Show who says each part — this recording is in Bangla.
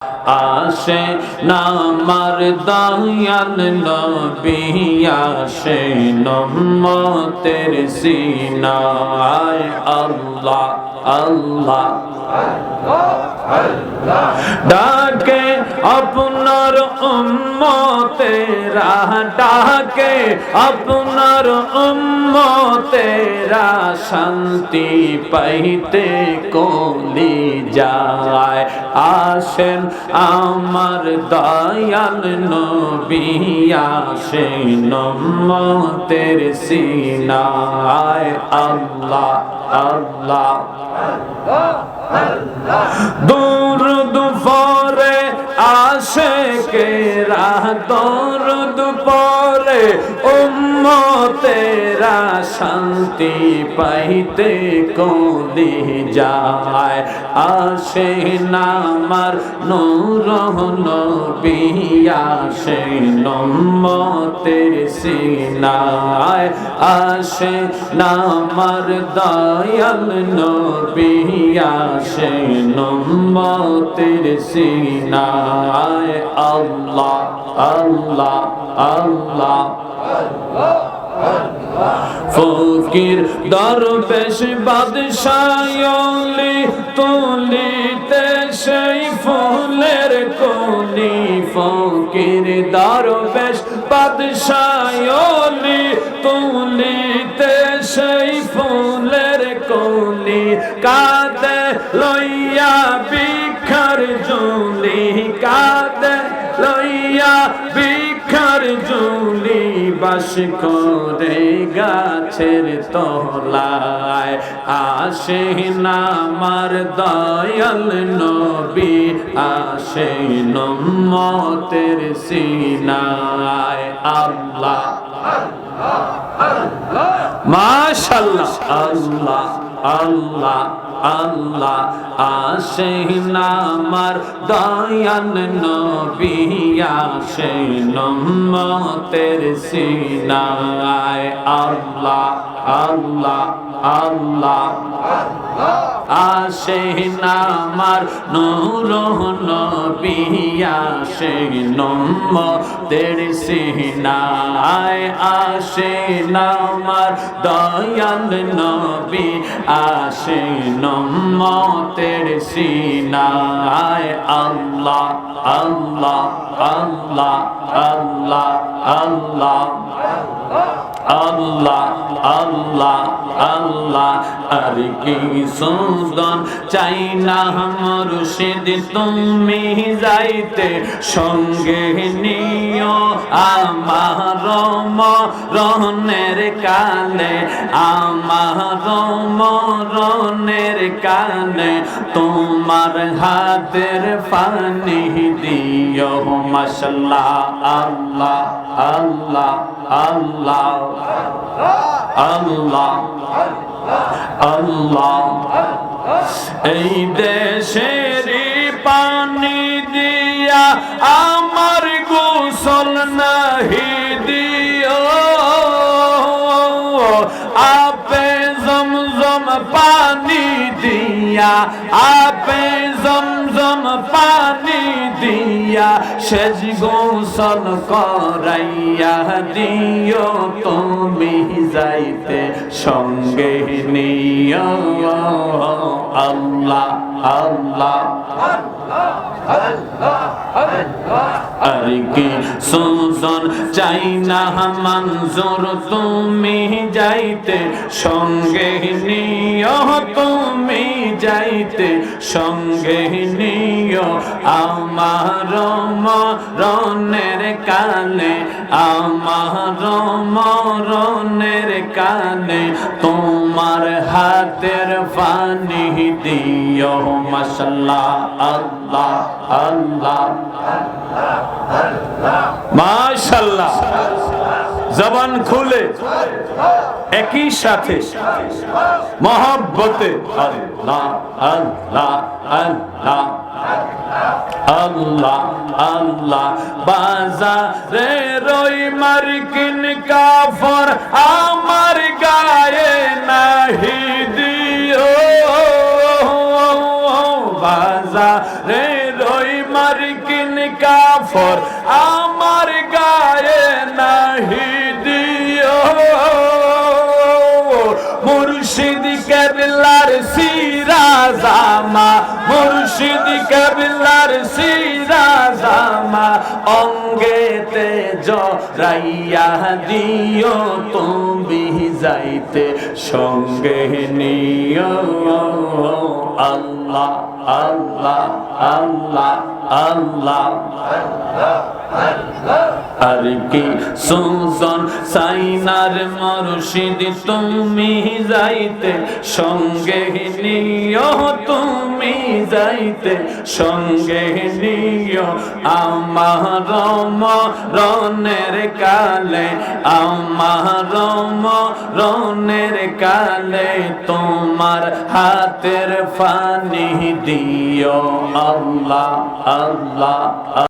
Speaker 1: আসে না আমার দয়াল নবী আসে উম্মতের সিনায় আল্লাহ আল্লাহ ডাকে আপনার উম্মতেরা ডাকে আপনার উম্মতেরা শান্তি পাইতে কলি যায় আসেন আমার দয়াল নবী আসেন উম্মতের সিনায় আল্লাহ আল্লাহ দুরুদ পড়ে আশিকেরা দুরুদ পড়ে উম্মতেরা শান্তি পাইতে কলি যায় আসেন আমার নূর নবী আসেন উম্মতের সিনায় আসেন আমার দয়াল নবী আসেন উম্মতের সিনায় আল্লাহ আল্লাহ আল্লাহ ফকির দরবেশ বাদশায়লি তুলিতে সেই ফুলের কলি ফকির দরবেশ বাদশায়লি তুলিতে সেই ফুলের কলি কাঁদে লইয়া ভিখার ঝুলি কাঁদে লইয়া ভিখার ঝুলি বাস করে গাছের তলায় আসেন আমার দয়াল নবী আসেন উম্মতের সিনায় আল্লাহ মাশাআল্লাহ আল্লাহ আল্লাহ আল্লাহ আসেন আমার দয়াল নবী আসেন উম্মতের সিনায় আল্লাহ আল্লাহ আল্লাহ আসেন আমার নূর নবী আসেন উম্মতের সিনায় আসেন আমার দয়াল নবী আসেন উম্মতের সিনায় আল্লাহ আল্লাহ আল্লাহ আল্লাহ আল্লাহ আল্লাহ আল্লাহ আল্লাহ আর কি সুন্দর চাই না মুর্শিদ তুমি যাইতে সঙ্গে নিও আমার মরণের কালে আমার মরণের কালে তোমার হাতের পানি দিও মাশাআল্লাহ আল্লাহ আল্লাহ আল্লাহ আল্লাহ আল্লাহ এই দেশের পানি দিয়া আমার গোসল নাহি দিও আপে জমজম পানি দিয়া আপে জমজম পানি দিয়া সেজ গোসল করাইয়া দিও তুমি যাইতে সঙ্গে নিও আল্লাহ আল্লাহ আর কি সুজন চাই না মঞ্জুর তুমি যাইতে সঙ্গে নিও তুমি যাইতে সঙ্গে নিও আমার মরণের কালে আমার মরণের কালে তোমার হাতের পানি দিও মাশাআল্লাহ আল্লাহ আল্লাহ মাশাআল্লাহ জবান খুলে একই সাথে মহব্বতে আল্লাহ আল্লাহ আল্লাহ আল্লাহ আল্লাহ বাজারে রই মার্কিন কাফর আমার গায়ে নাহি দিও বাজারে রই মার মার্কিন কাফর আমার গায়ে নাহি দিও মুর্শিদ কেবলার সিরা জামা মুর্শিদ কেবলার সিরা জামা অঙ্গেতে জড়াইয়া দিও তুমি যাইতে সঙ্গে নিও আল্লাহ আল্লাহ আল্লাহ আল্লাহ আর কি সুজন সাইনার মুর্শিদ তুমি যাইতে সঙ্গে নিও তুমি যাইতে সঙ্গে নিও আমার মরণের কালে আমার মরণের কালে তোমার হাতের পানি দিও আল্লাহ আল্লাহ